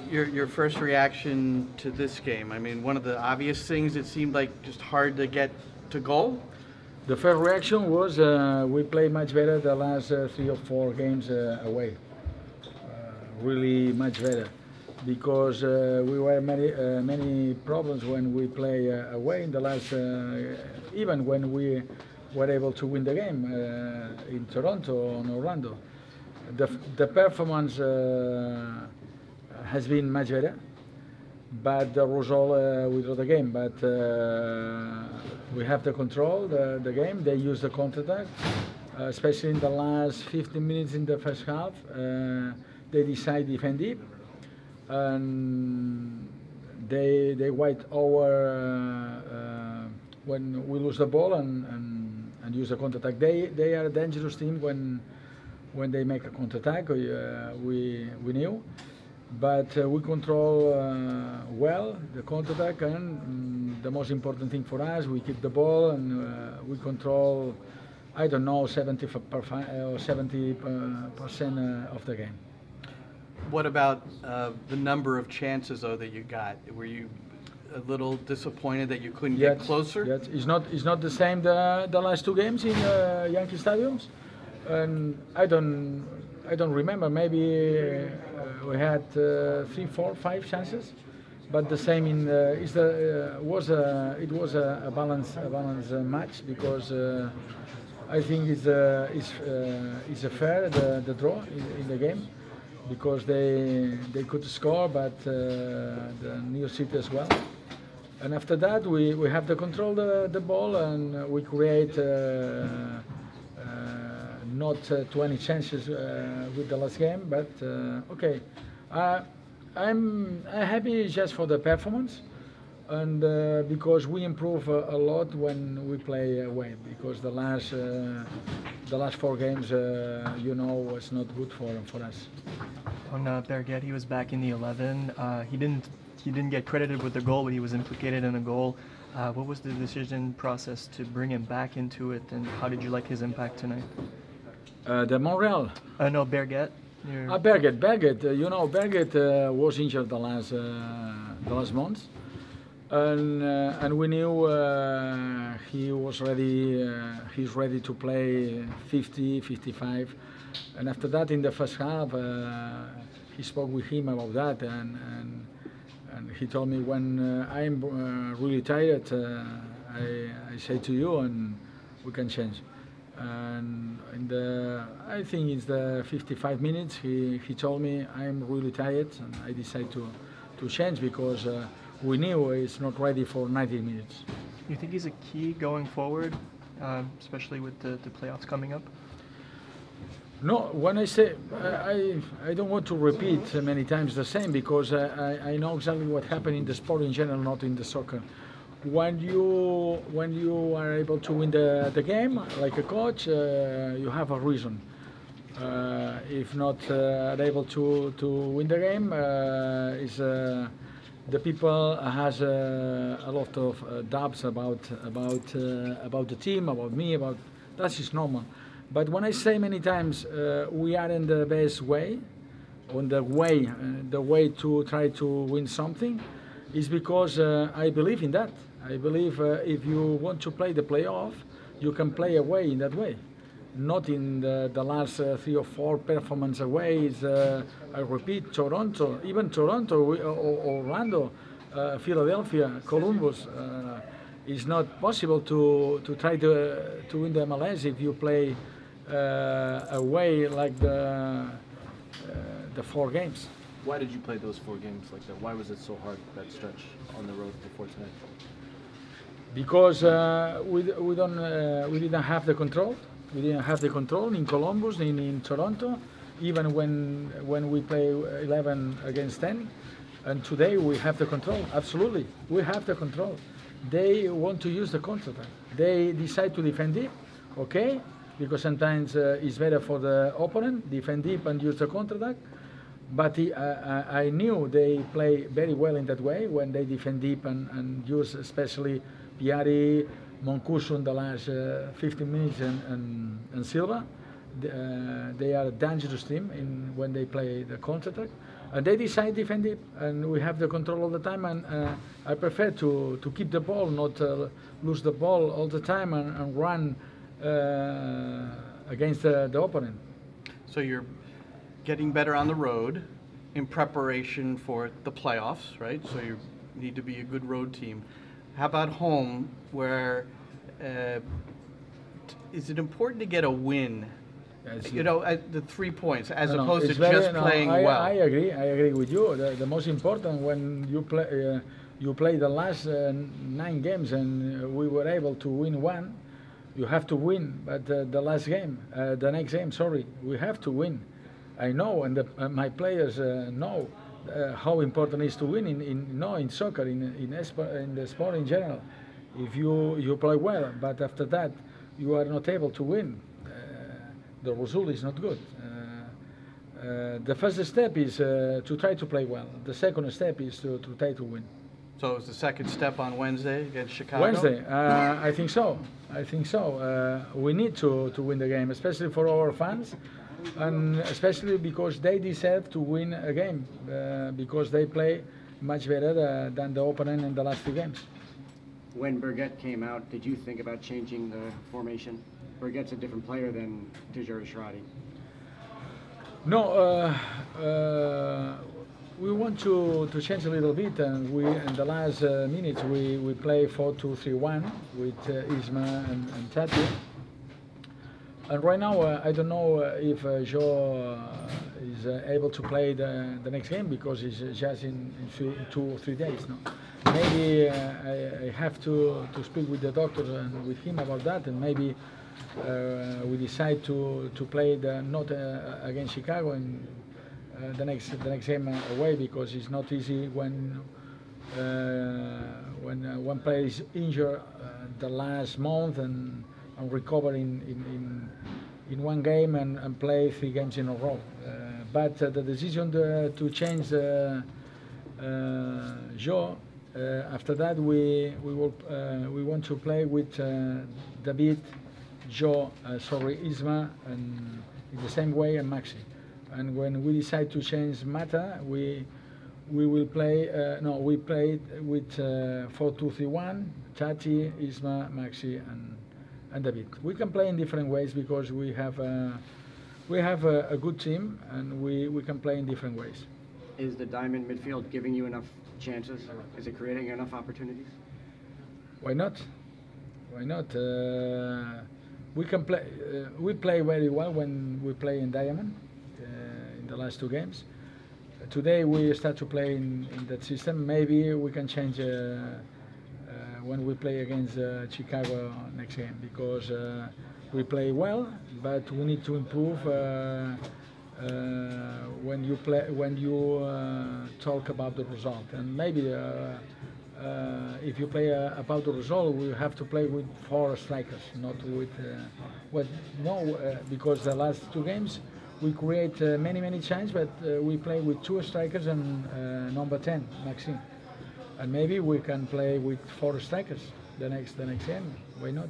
your first reaction to this game? I mean, one of the obvious things, it seemed like just hard to get to goal. The first reaction was we played much better the last 3 or 4 games away. Really much better, because we were many problems when we play away in the last. Even when we were able to win the game in Toronto and Orlando, the performance has been much better, but the result we draw the game. But we have to control the game. They use the counter-attack, especially in the last 15 minutes in the first half. They decide defend deep, and they wait our when we lose the ball and use the counter-attack. They are a dangerous team when they make a counter-attack. We knew. But we control well the counter-attack, and the most important thing for us, we keep the ball and we control, I don't know, 70% of the game. What about the number of chances, though, that you got? Were you a little disappointed that you couldn't get closer? Yes, it's not the same the last 2 games in Yankee stadiums, and I don't remember. Maybe we had 3, 4, 5 chances, but the same in it was a balance match, because I think it's a fair the draw in the game, because they could score, but the New York City as well. And after that, we have to control the ball, and we create not 20 chances with the last game, but okay. I'm happy just for the performance, and because we improve a lot when we play away, because the last 4 games, was not good for us. On Berget, he was back in the 11. He didn't get credited with the goal, but he was implicated in a goal. What was the decision process to bring him back into it, and how did you like his impact tonight? The Montreal? No, Berget. Berget. Berget was injured the last month, and we knew he was ready. He's ready to play 50, 55, and after that, in the first half, he spoke with him about that, and he told me, when I'm really tired, I say to you, and we can change. And I think it's the 55 minutes, he told me, I'm really tired, and I decided to change, because we knew it's not ready for 90 minutes. You think he's a key going forward, especially with the playoffs coming up? No, when I say, I don't want to repeat many times the same, because I know exactly what happened in the sport in general, not in the soccer. When you are able to win the game, like a coach, you have a reason. If not able to win the game, is the people has a lot of doubts about the team, about me, that is normal. But when I say many times we are in the best way, on the way to try to win something, is because I believe in that. I believe if you want to play the playoff, you can play away in that way. Not in the last 3 or 4 performance away. I repeat, Toronto, even Toronto, Orlando, Philadelphia, Columbus. It's not possible to try to win the MLS if you play away like the 4 games. Why did you play those 4 games like that? Why was it so hard, that stretch on the road before tonight? Because we didn't have the control. We didn't have the control in Columbus, in Toronto, even when we play 11 against 10. And today we have the control. Absolutely, we have the control. They want to use the counter-attack. They decide to defend deep, okay? Because sometimes it's better for the opponent defend deep and use the counter-attack. But I knew they play very well in that way, when they defend deep and use especially Piari, Moncuso in the last 15 minutes, and Silva. They are a dangerous team when they play the counter-attack. And they decide defend deep, and we have the control all the time. And I prefer to keep the ball, not lose the ball all the time and run against the opponent. So you're getting better on the road in preparation for the playoffs, right? So you need to be a good road team. How about home, where is it important to get a win? You know, at the 3 points, as opposed to just playing well. I agree with you. The most important when you play the last 9 games and we were able to win one, you have to win. But the last game, the next game, sorry, we have to win. I know, and my players know how important it is to win in soccer, in the sport in general. If you play well, but after that you are not able to win, the result is not good. The first step is to try to play well. The second step is to try to win. So is the second step on Wednesday against Chicago? Wednesday, I think so. We need to win the game, especially for our fans, and especially because they deserve to win a game, because they play much better than the opponent in the last 2 games. When Burgett came out, did you think about changing the formation? Burgett's a different player than Tijjuri Shradi. No, we want to change a little bit, and in the last minutes we play 4-2-3-1 with Isma and Tati. And right now I don't know if Joe is able to play the next game because he's just in 2 or 3 days. No? Maybe I have to speak with the doctor and with him about that, and maybe we decide to play not against Chicago and the next game away, because it's not easy when one player is injured the last month and recover in 1 game and play 3 games in a row. But the decision to change Joe, after that we want to play with David, Joe, Isma, and in the same way, and Maxi. And when we decide to change Mata, we will play. We played with 4-2-3-1, Tati, Isma, Maxi, and David. We can play in different ways because we have a good team, and we can play in different ways. Is the diamond midfield giving you enough chances? Is it creating enough opportunities? Why not? Why not? We can play. We play very well when we play in diamond in the last 2 games. Today we start to play in that system. Maybe we can change when we play against Chicago next game, because we play well, but we need to improve when you talk about the result. And maybe if you play about the result, we have to play with 4 strikers, not with because the last 2 games we create many chances, but we play with 2 strikers and number 10, Maxime. And maybe we can play with 4 strikers the next game. Why not?